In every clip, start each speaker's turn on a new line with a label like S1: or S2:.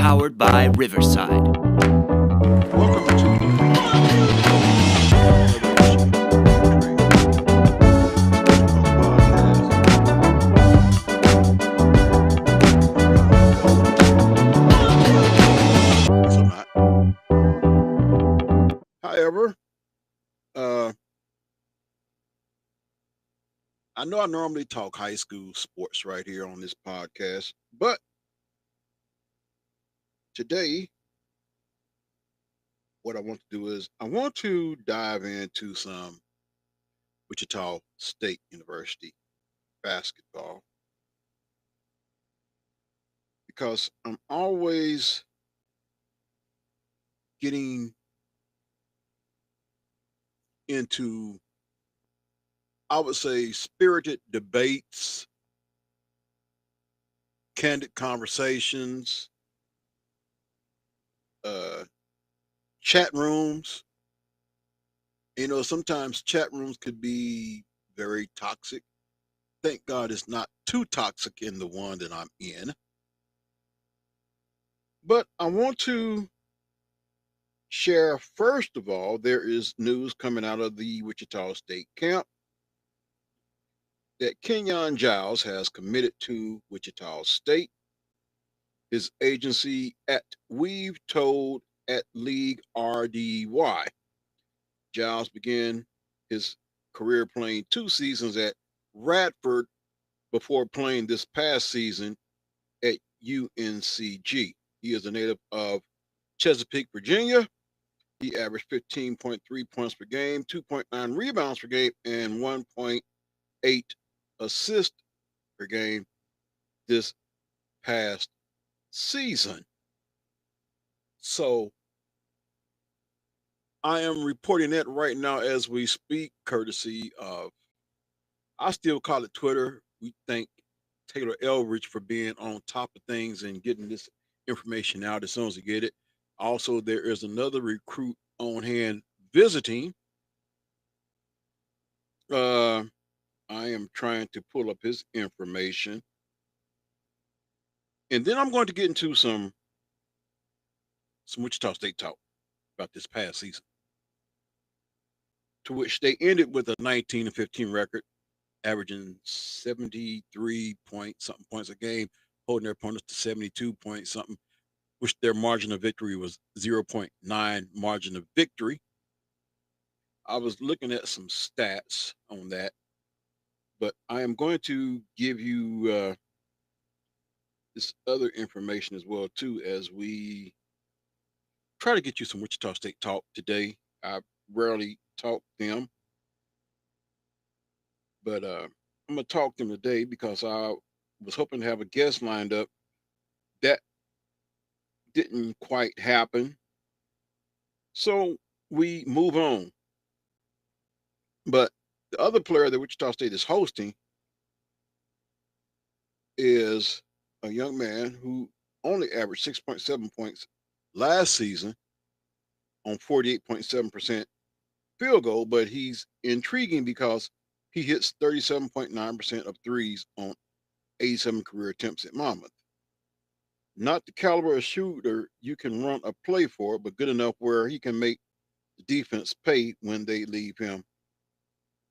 S1: powered by Riverside.
S2: Welcome to However, uh, I know I normally talk high school sports right here on this podcast, but today, what I want to do is I want to dive into some Wichita State University basketball because I'm always getting into, I would say, spirited debates, candid conversations, uh, chat rooms. Sometimes chat rooms could be very toxic. Thank God it's not too toxic in the one that I'm in. But I want to share, first of all, there is news coming out of the Wichita State camp that Kenyon Giles has committed to Wichita State. His agency at We've Told at League RDY. Giles began his career playing 2 seasons at Radford before playing this past season at UNCG. He is a native of Chesapeake, Virginia. He averaged 15.3 points per game, 2.9 rebounds per game, and 1.8 assists per game this past season. So I am reporting that right now as we speak, courtesy of, I still call it Twitter. We thank Taylor Elridge for being on top of things and getting this information out as soon as we get it. Also, there is another recruit on hand visiting. Uh, I am trying to pull up his information. And then I'm going to get into some Wichita State talk about this past season, to which they ended with a 19-15 record, averaging 73 point something points a game, holding their opponents to 72 point something, which their margin of victory was 0.9 margin of victory. I was looking at some stats on that, but I am going to give you this other information as well too, as we try to get you some Wichita State talk today. I rarely talk them, but I'm gonna talk them today because I was hoping to have a guest lined up. That didn't quite happen, so we move on. But the other player that Wichita State is hosting is a young man who only averaged 6.7 points last season on 48.7% field goal, but he's intriguing because he hits 37.9% of threes on 87 career attempts at Monmouth. Not the caliber of shooter you can run a play for, but good enough where he can make the defense pay when they leave him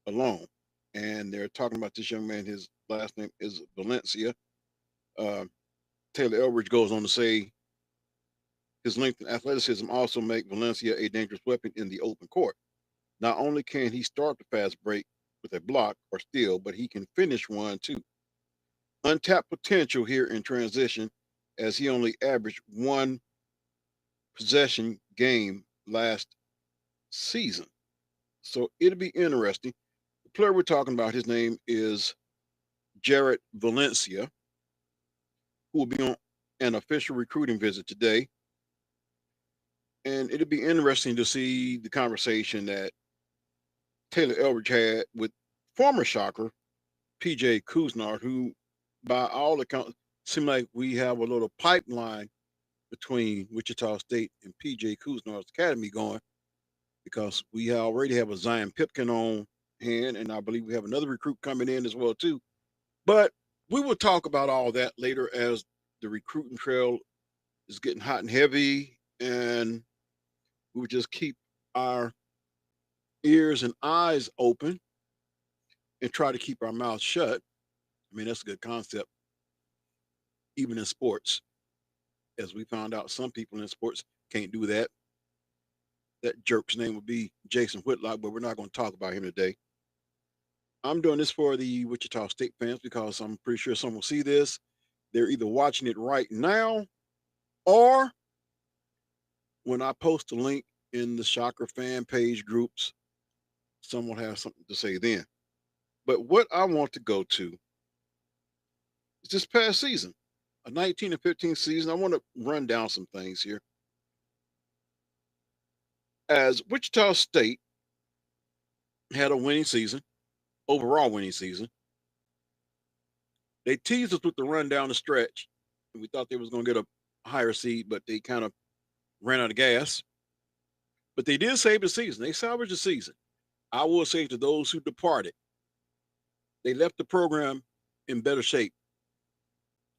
S2: alone. And they're talking about this young man. His last name is Valencia. Uh, Taylor Elbridge goes on to say his length and athleticism also make Valencia a dangerous weapon in the open court. Not only can he start the fast break with a block or steal, but he can finish one too. Untapped potential here in transition, as he only averaged one possession game last season. So it'll be interesting. The player we're talking about, his name is Jared Valencia, who will be on an official recruiting visit today. And it'll be interesting to see the conversation that Taylor Elbridge had with former Shocker, PJ Couisnard, who, by all accounts, seem like we have a little pipeline between Wichita State and PJ Couisnard's academy going, because we already have a Zion Pipkin on hand, and I believe we have another recruit coming in as well too. But we will talk about all that later as the recruiting trail It's getting hot and heavy, and we would just keep our ears and eyes open and try to keep our mouths shut. I mean, that's a good concept, even in sports. As we found out, some people in sports can't do that. That jerk's name would be Jason Whitlock, but we're not going to talk about him today. I'm doing this for the Wichita State fans because I'm pretty sure some will see this. They're either watching it right now or when I post a link in the Shocker fan page groups, someone will have something to say then. But what I want to go to is this past season, a 19 and 15 season. I want to run down some things here. As Wichita State had a winning season, overall winning season, they teased us with the run down the stretch. We thought they was going to get a higher seed, but they kind of ran out of gas. But they did save the season. They salvaged the season. I will say to those who departed, they left the program in better shape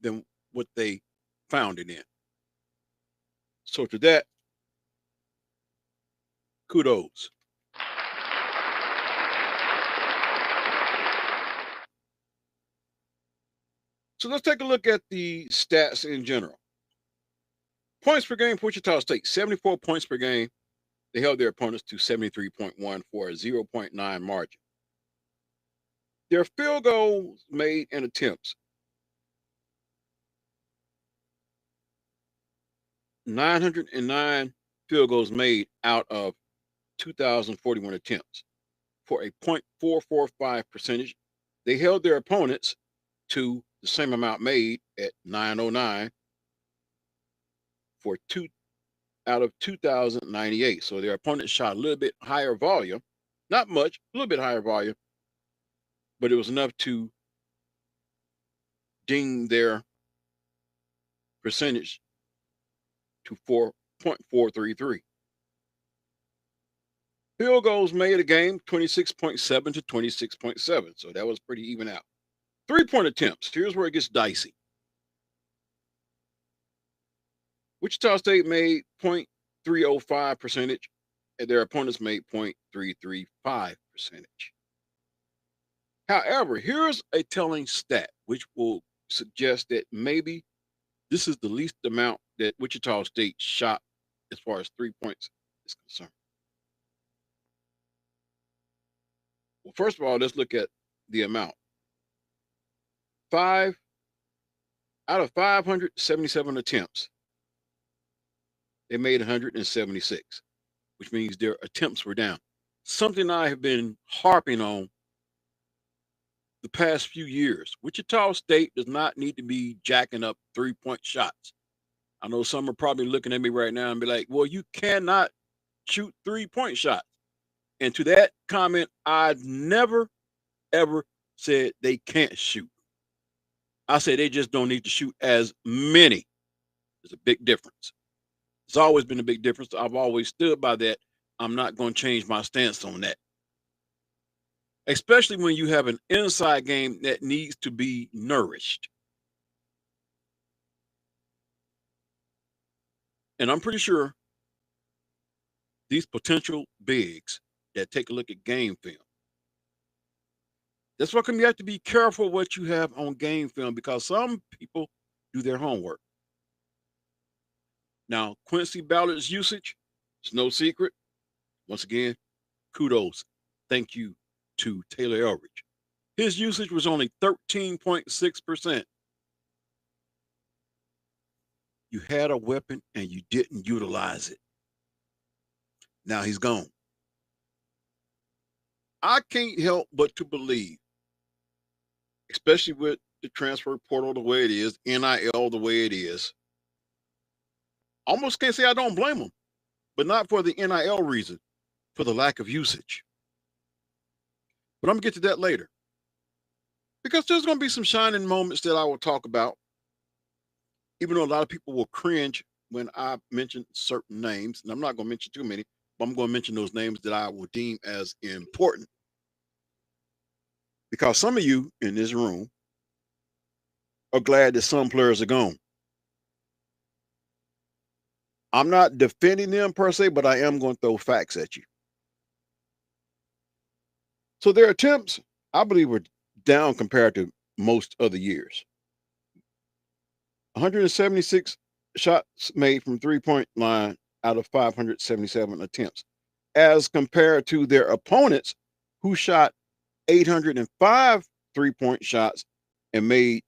S2: than what they found it in. So to that, kudos. So let's take a look at the stats in general. Points per game for Wichita State, 74 points per game. They held their opponents to 73.1 for a 0.9 margin. Their field goals made and attempts, 909 field goals made out of 2,041 attempts for a .445 percentage. They held their opponents to the same amount made at 909 for 2 out of 2,098. So their opponents shot a little bit higher volume, not much, a little bit higher volume, but it was enough to ding their percentage to 4.433. Field goals made a game, 26.7 to 26.7. So that was pretty even out. 3-point attempts. Here's where it gets dicey. Wichita State made .305 percentage, and their opponents made .335 percentage. However, here's a telling stat which will suggest that maybe this is the least amount that Wichita State shot as far as 3 points is concerned. Well, first of all, let's look at the amount. 5 out of 577 attempts, they made 176, which means their attempts were down. Something I have been harping on the past few years. Wichita State does not need to be jacking up 3-point shots. I know some are probably looking at me right now and be like, well, you cannot shoot 3-point shots. And to that comment, I've never, ever said they can't shoot. I say they just don't need to shoot as many. There's a big difference. It's always been a big difference. I've always stood by that. I'm not going to change my stance on that. Especially when you have an inside game that needs to be nourished. And I'm pretty sure these potential bigs that take a look at game film, that's why you have to be careful what you have on game film because some people do their homework. Now, Quincy Ballard's usage, it's no secret. Once again, kudos. Thank you to Taylor Eldridge. His usage was only 13.6%. You had a weapon and you didn't utilize it. Now he's gone. I can't help but to believe, especially with the transfer portal the way it is, NIL the way it is. Almost can't say I don't blame him, but not for the NIL reason, for the lack of usage. But I'm going to get to that later. Because there's going to be some shining moments that I will talk about, even though a lot of people will cringe when I mention certain names. And I'm not going to mention too many, but I'm going to mention those names that I will deem as important. Because some of you in this room are glad that some players are gone. I'm not defending them per se, but I am going to throw facts at you. So their attempts, I believe, were down compared to most other years. 176 shots made from three-point line out of 577 attempts, as compared to their opponents who shot 805 three-point shots and made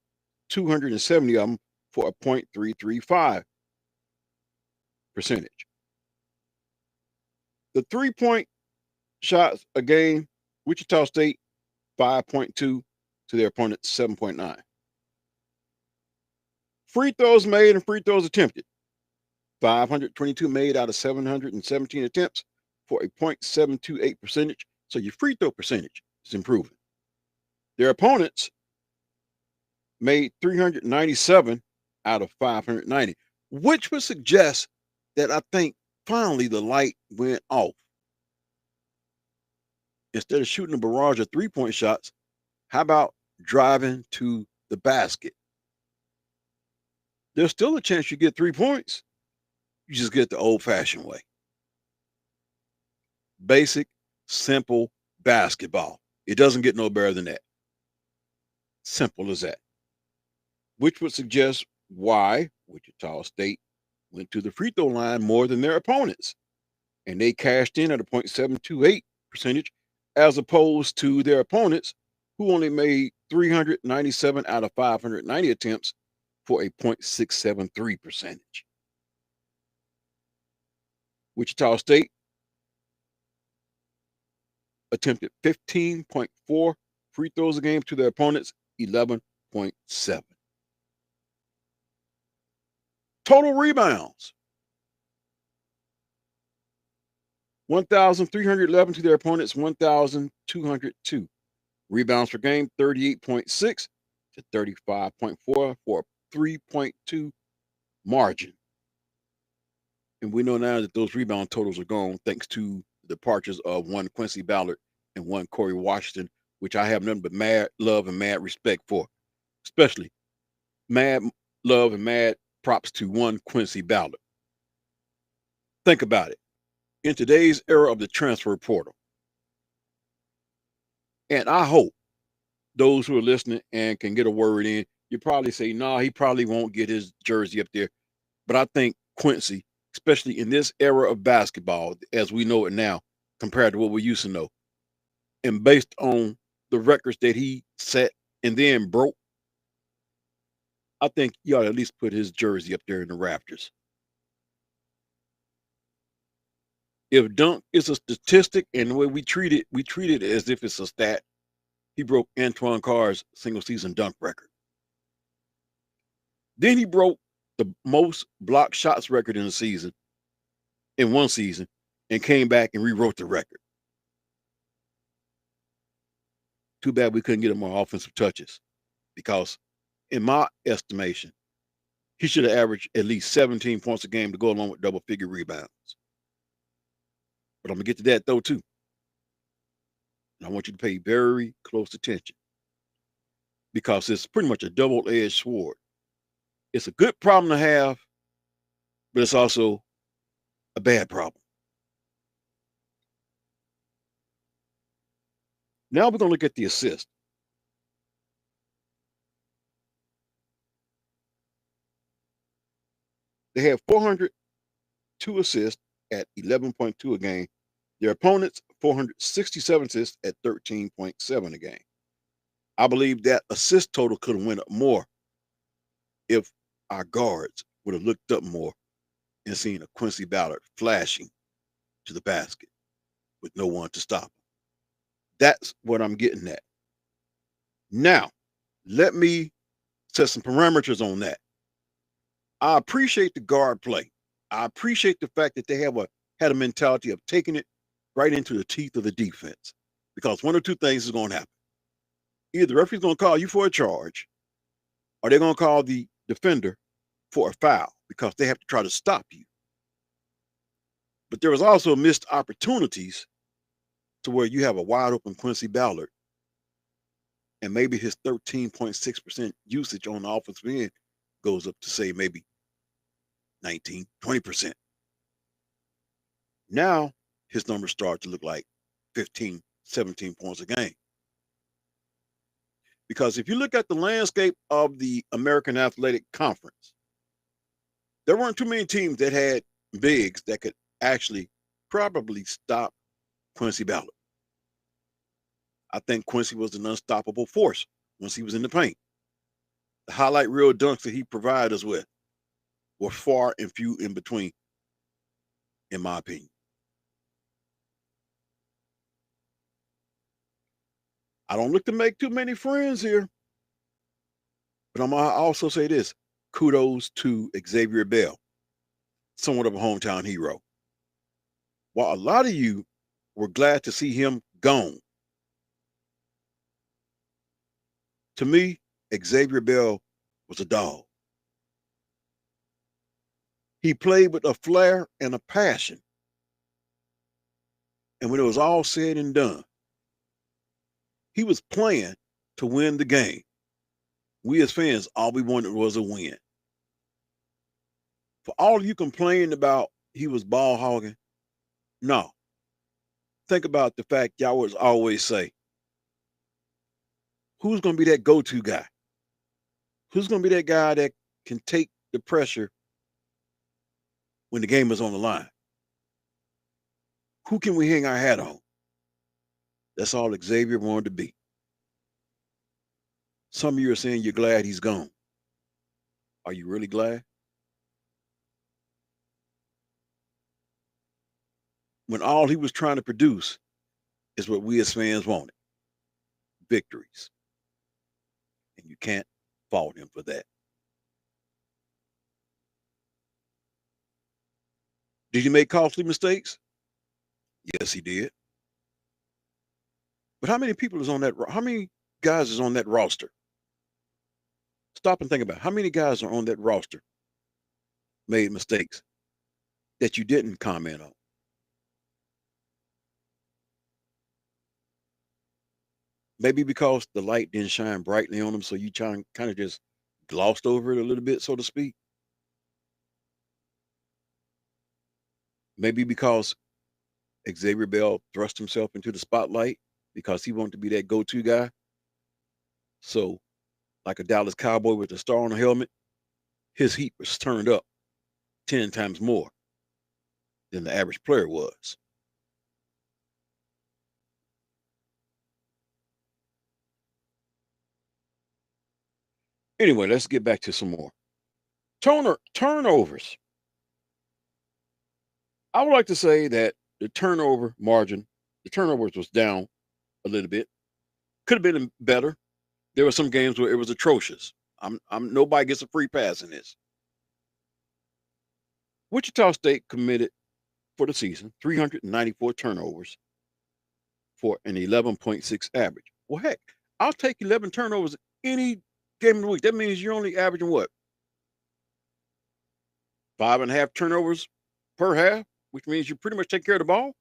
S2: 270 of them for a .335 percentage. The three-point shots a game, Wichita State 5.2 to their opponent's 7.9. Free throws made and free throws attempted, 522 made out of 717 attempts for a .728 percentage. So your free throw percentage is improving. Their opponents made 397 out of 590, which would suggest that I think finally the light went off. Instead of shooting a barrage of three-point shots, how about driving to the basket? There's still a chance you get 3 points. You just get the old-fashioned way. Basic, simple basketball. It doesn't get no better than that. Simple as that. Which would suggest why Wichita State went to the free throw line more than their opponents. And they cashed in at a .728 percentage, as opposed to their opponents who only made 397 out of 590 attempts for a .673 percentage. Wichita State attempted 15.4 free throws a game to their opponents' 11.7. Total rebounds, 1,311 to their opponents' 1,202. Rebounds per game, 38.6 to 35.4 for a 3.2 margin. And we know now that those rebound totals are gone thanks to the departures of one Quincy Ballard and one Corey Washington, which I have nothing but mad love and mad respect for. Especially mad love and mad props to one Quincy Ballard. Think about it. In today's era of the transfer portal, and I hope those who are listening and can get a word in, you probably say, no, he probably won't get his jersey up there. But I think Quincy, especially in this era of basketball, as we know it now, compared to what we used to know, and based on the records that he set and then broke, I think you ought to at least put his jersey up there in the rafters. If dunk is a statistic and the way we treat it as if it's a stat, he broke Antoine Carr's single season dunk record. Then he broke the most block shots record in a season, in one season, and came back and rewrote the record. Too bad we couldn't get him more offensive touches, because in my estimation, he should have averaged at least 17 points a game to go along with double-figure rebounds. But I'm going to get to that, though, too. And I want you to pay very close attention, because it's pretty much a double-edged sword. It's a good problem to have, but it's also a bad problem. Now we're going to look at the assist. They have 402 assists at 11.2 a game. Their opponents, 467 assists at 13.7 a game. I believe that assist total could have went up more if our guards would have looked up more and seen a Quincy Ballard flashing to the basket with no one to stop him. That's what I'm getting at. Now, let me set some parameters on that. I appreciate the guard play. I appreciate the fact that they had a mentality of taking it right into the teeth of the defense, because one or two things is going to happen. Either the referee's going to call you for a charge, or they're going to call the defender for a foul, because they have to try to stop you. But there was also missed opportunities to where you have a wide open Quincy Ballard, and maybe his 13.6% usage on the offensive end goes up to, say, maybe 19, 20%. Now his numbers start to look like 15, 17 points a game. Because if you look at the landscape of the American Athletic Conference, there weren't too many teams that had bigs that could actually probably stop Quincy Ballard. I think Quincy was an unstoppable force once he was in the paint. The highlight reel dunks that he provided us with were far and few in between, in my opinion. I don't look to make too many friends here, but I'm gonna also say this: kudos to Xavier Bell, somewhat of a hometown hero. While a lot of you were glad to see him gone, to me, Xavier Bell was a dog. He played with a flair and a passion. And when it was all said and done, he was playing to win the game. We as fans, all we wanted was a win. For all of you complaining about he was ball hogging, no. Think about the fact y'all was always say, who's going to be that go-to guy? Who's going to be that guy that can take the pressure when the game is on the line? Who can we hang our hat on? That's all Xavier wanted to be. Some of you are saying you're glad he's gone. Are you really glad? When all he was trying to produce is what we as fans wanted: victories. And you can't fault him for that. Did he make costly mistakes? Yes, he did. But how many people is on that? How many guys is on that roster? Stop and think about it. How many guys are on that roster made mistakes that you didn't comment on? Maybe because the light didn't shine brightly on them, so you kind of just glossed over it a little bit, so to speak. Maybe because Xavier Bell thrust himself into the spotlight because he wanted to be that go-to guy. So, like a Dallas Cowboy with a star on the helmet, his heat was turned up 10 times more than the average player was. Anyway, let's get back to some more. Turnovers. I would like to say that the turnover margin, the turnovers was down a little bit. Could have been better. There were some games where it was atrocious. I'm nobody gets a free pass in this. Wichita State committed for the season 394 turnovers for an 11.6 average. Well, heck, I'll take 11 turnovers any game of the week. That means you're only averaging what? 5.5 turnovers per half, which means you pretty much take care of the ball.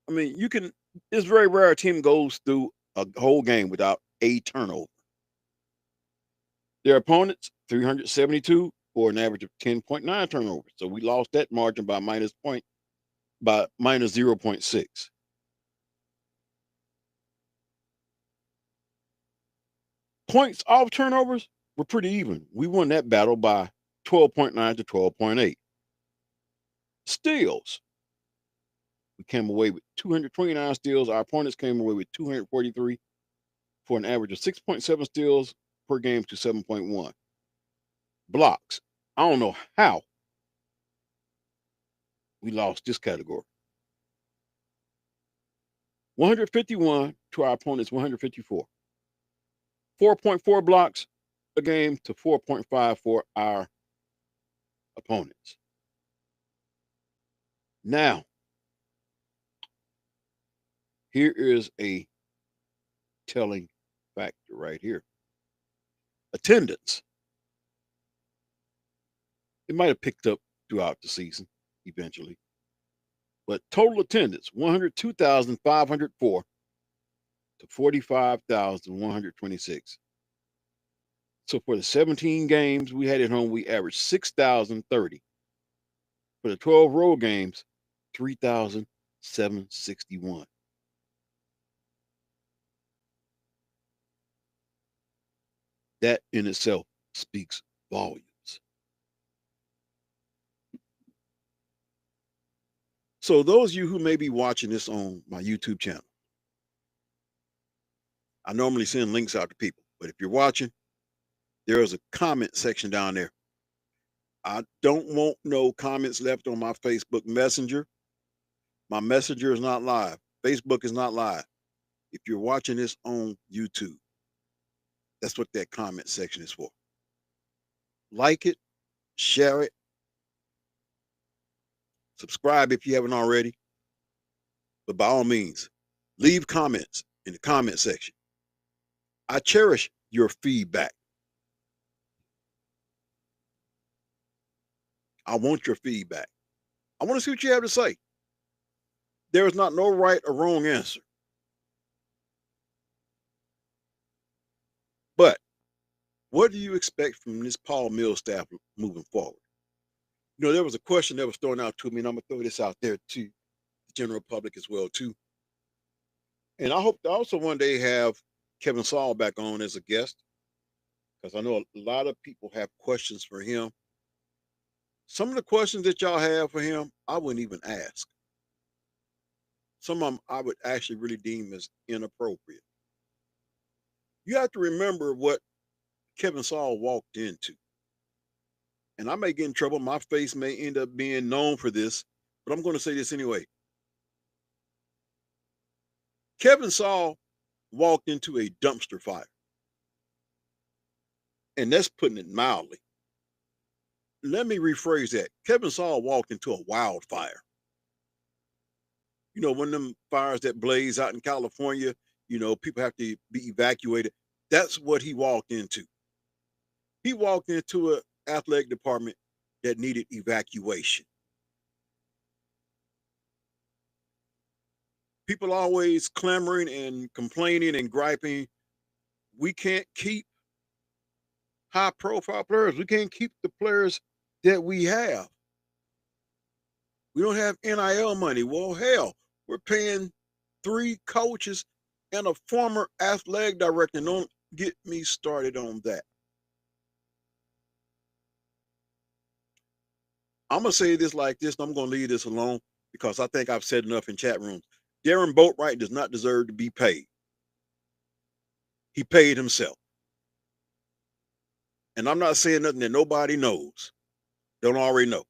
S2: I mean, you can. It's very rare a team goes through a whole game without a turnover. Their opponents 372 for an average of 10.9 turnovers. So we lost that margin by minus 0.6. Points off turnovers were pretty even. We won that battle by 12.9 to 12.8. Steals. We came away with 229 steals. Our opponents came away with 243 for an average of 6.7 steals per game to 7.1. Blocks. I don't know how we lost this category. 151 to our opponents, 154. 4.4 blocks a game to 4.5 for our opponents. Now, here is a telling factor right here. Attendance. It might have picked up throughout the season eventually. But total attendance 102,504 to 45,126. So for the 17 games we had at home, we averaged 6,030. For the 12 road games, 3,761. That in itself speaks volumes. So those of you who may be watching this on my YouTube channel, I normally send links out to people, but if you're watching, there is a comment section down there. I don't want no comments left on my Facebook Messenger. My Messenger is not live. Facebook is not live. If you're watching this on YouTube, that's what that comment section is for. Like it, share it, subscribe if you haven't already. But by all means, leave comments in the comment section. I cherish your feedback. I want your feedback. I want to see what you have to say. There is not no right or wrong answer. But what do you expect from this Paul Mills staff moving forward? You know, there was a question that was thrown out to me, and I'm gonna throw this out there to the general public as well too. And I hope to also one day have Kevin Saul back on as a guest, because I know a lot of people have questions for him. Some of the questions that y'all have for him, I wouldn't even ask. Some of them I would actually really deem as inappropriate. You have to remember what Kevin Saul walked into. And I may get in trouble. My face may end up being known for this, but I'm going to say this anyway. Kevin Saul walked into a dumpster fire. And that's putting it mildly. Let me rephrase that. Kevin Saul walked into a wildfire. You know, one of them fires that blaze out in California, you know, people have to be evacuated. That's what he walked into. He walked into an athletic department that needed evacuation. People always clamoring and complaining and griping. We can't keep high profile players. We can't keep the players that we have. We don't have NIL money. Well, hell, we're paying 3 coaches and a former athletic director. Don't get me started on that. I'm going to say this like this, and I'm going to leave this alone because I think I've said enough in chat rooms. Darren Boatwright does not deserve to be paid. He paid himself. And I'm not saying nothing that nobody knows, don't already know.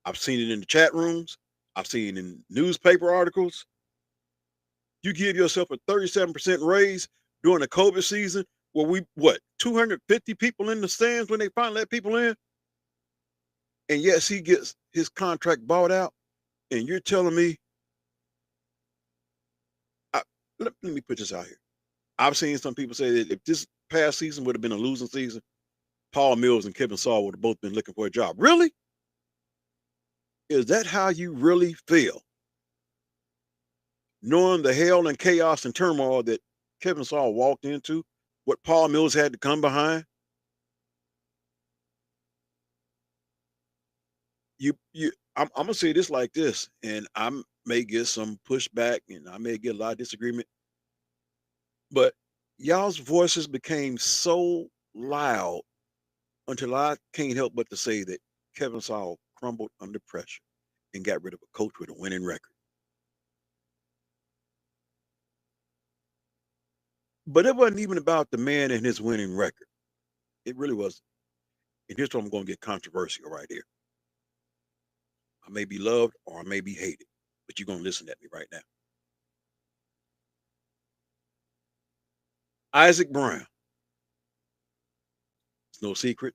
S2: I've seen it in the chat rooms. I've seen it in newspaper articles. You give yourself a 37% raise during the COVID season where 250 people in the stands when they finally let people in? And yes, he gets his contract bought out. And you're telling me, let me put this out here. I've seen some people say that if this past season would have been a losing season, Paul Mills and Kevin Saul would have both been looking for a job. Really? Is that how you really feel? Knowing the hell and chaos and turmoil that Kevin Saul walked into, what Paul Mills had to come behind? I'm gonna say this like this, and I may get some pushback and I may get a lot of disagreement, but y'all's voices became so loud until I can't help but to say that Kevin Saul crumbled under pressure and got rid of a coach with a winning record. But it wasn't even about the man and his winning record. It really wasn't. And here's where I'm going to get controversial right here. I may be loved or I may be hated, but you're going to listen at me right now. Isaac Brown. It's no secret.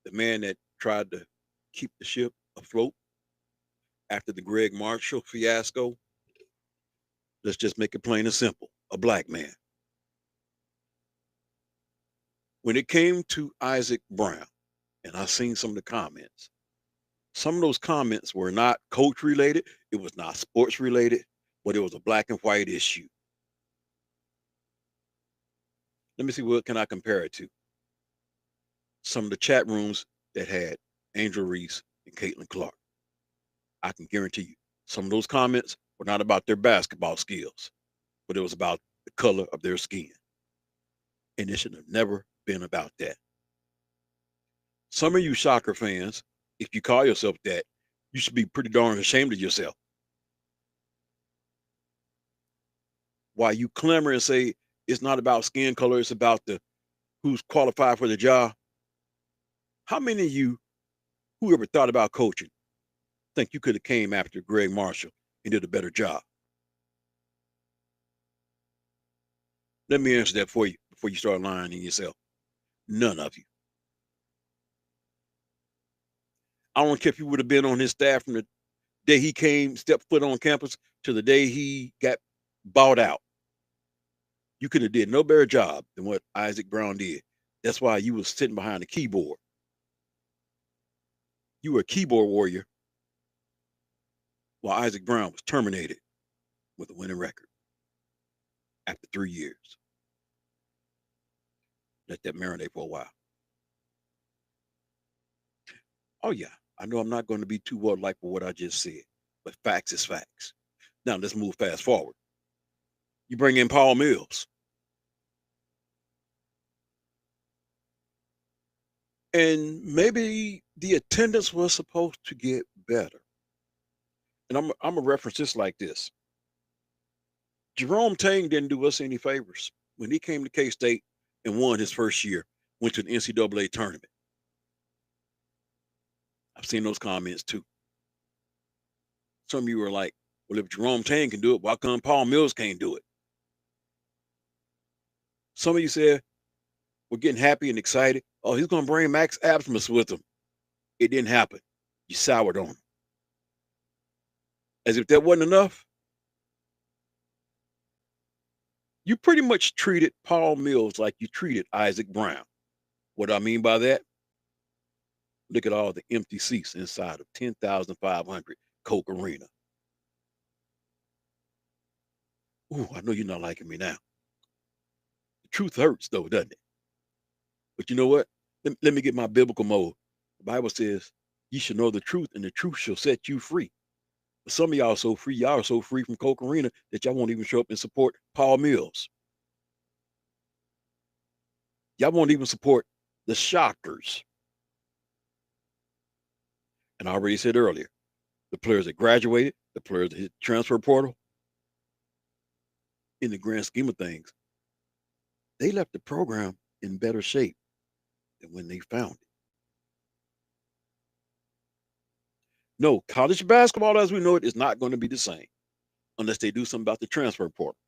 S2: The man that tried to keep the ship afloat after the Greg Marshall fiasco. Let's just make it plain and simple. A black man. When it came to Isaac Brown, and I seen some of the comments, some of those comments were not coach related, it was not sports related, but it was a black and white issue. Let me see, what can I compare it to? Some of the chat rooms that had Angel Reese and Caitlin Clark. I can guarantee you some of those comments were not about their basketball skills, but it was about the color of their skin. And it should have never been about that. Some of you Shocker fans, if you call yourself that, you should be pretty darn ashamed of yourself. While you clamor and say it's not about skin color, it's about the who's qualified for the job. How many of you who ever thought about coaching think you could have came after Greg Marshall and did a better job? Let me answer that for you before you start lying in yourself. None of you. I don't care if you would have been on his staff from the day he came, stepped foot on campus to the day he got bought out. You could have did no better job than what Isaac Brown did. That's why you was sitting behind the keyboard. You were a keyboard warrior while Isaac Brown was terminated with a winning record after 3 years. Let that marinate for a while. Oh yeah, I know I'm not going to be too warlike for what I just said, but facts is facts. Now let's move fast forward. You bring in Paul Mills. And maybe the attendance was supposed to get better. And I'm gonna reference this like this. Jerome Tang didn't do us any favors when he came to K-State and won his first year, went to the NCAA tournament. I've seen those comments too. Some of you were like, well, if Jerome Tang can do it, why come Paul Mills can't do it? Some of you said, we're getting happy and excited. Oh, he's going to bring Max Abmas with him. It didn't happen. You soured on him. As if that wasn't enough, you pretty much treated Paul Mills like you treated Isaac Brown. What do I mean by that? Look at all the empty seats inside of 10,500 Coke Arena. Ooh, I know you're not liking me now. The truth hurts, though, doesn't it? But you know what? Let me get my biblical mode. The Bible says, ye shall know the truth, and the truth shall set you free. But some of y'all are so free, y'all are so free from Coke Arena that y'all won't even show up and support Paul Mills. Y'all won't even support the Shockers. And I already said earlier, the players that graduated, the players that hit transfer portal, in the grand scheme of things, they left the program in better shape than when they found it. No, college basketball as we know it is not going to be the same unless they do something about the transfer portal.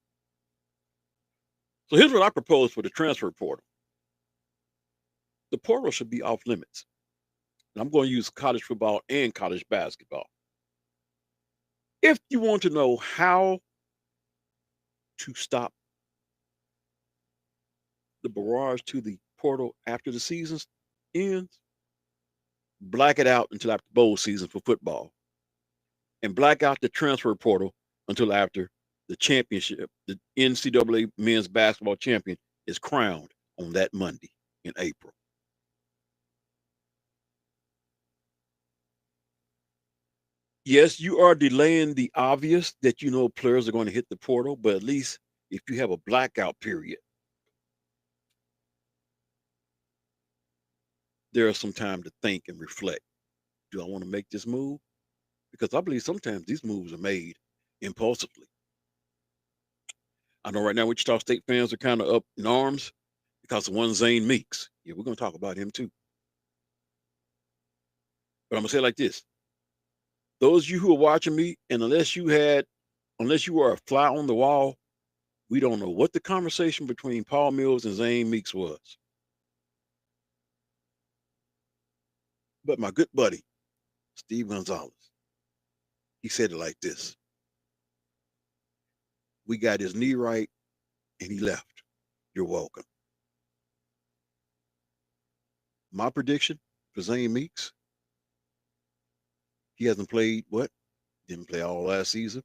S2: So here's what I propose for the transfer portal. The portal should be off limits. And I'm going to use college football and college basketball. If you want to know how to stop the barrage to the portal after the season ends, black it out until after bowl season for football, and black out the transfer portal until after the championship, the NCAA men's basketball champion is crowned on that Monday in April. Yes, you are delaying the obvious that you know players are going to hit the portal, but at least if you have a blackout period, there is some time to think and reflect. Do I want to make this move? Because I believe sometimes these moves are made impulsively. I know right now Wichita State fans are kind of up in arms because of one Zane Meeks. Yeah, we're going to talk about him too. But I'm going to say it like this. Those of you who are watching me, and unless you were a fly on the wall, we don't know what the conversation between Paul Mills and Zane Meeks was. But my good buddy, Steve Gonzalez, he said it like this. We got his knee right and he left. You're welcome. My prediction for Zane Meeks, he hasn't played what? Didn't play all last season.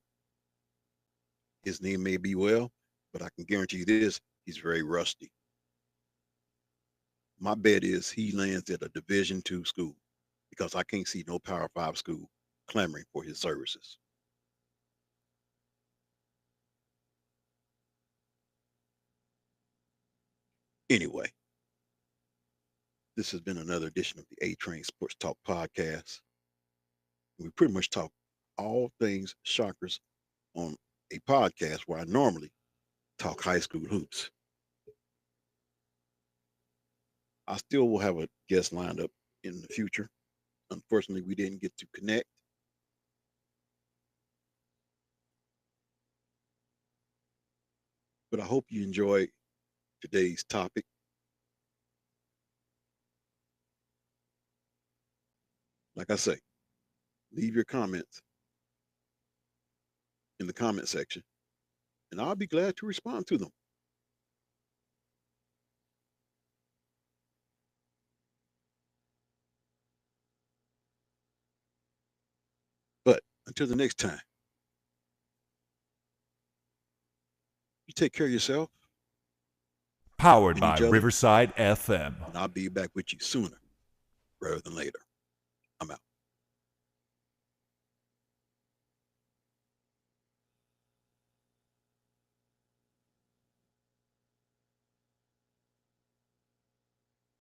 S2: His knee may be well, but I can guarantee you this, he's very rusty. My bet is he lands at a Division II school because I can't see no Power 5 school clamoring for his services. Anyway, this has been another edition of the A Train Sports Talk podcast. We pretty much talk all things Shockers on a podcast where I normally talk high school hoops. I still will have a guest lined up in the future. Unfortunately, we didn't get to connect. But I hope you enjoyed today's topic. Like I say, leave your comments in the comment section, and I'll be glad to respond to them. But until the next time, you take care of yourself.
S1: Powered by Riverside FM.
S2: And I'll be back with you sooner rather than later. I'm out.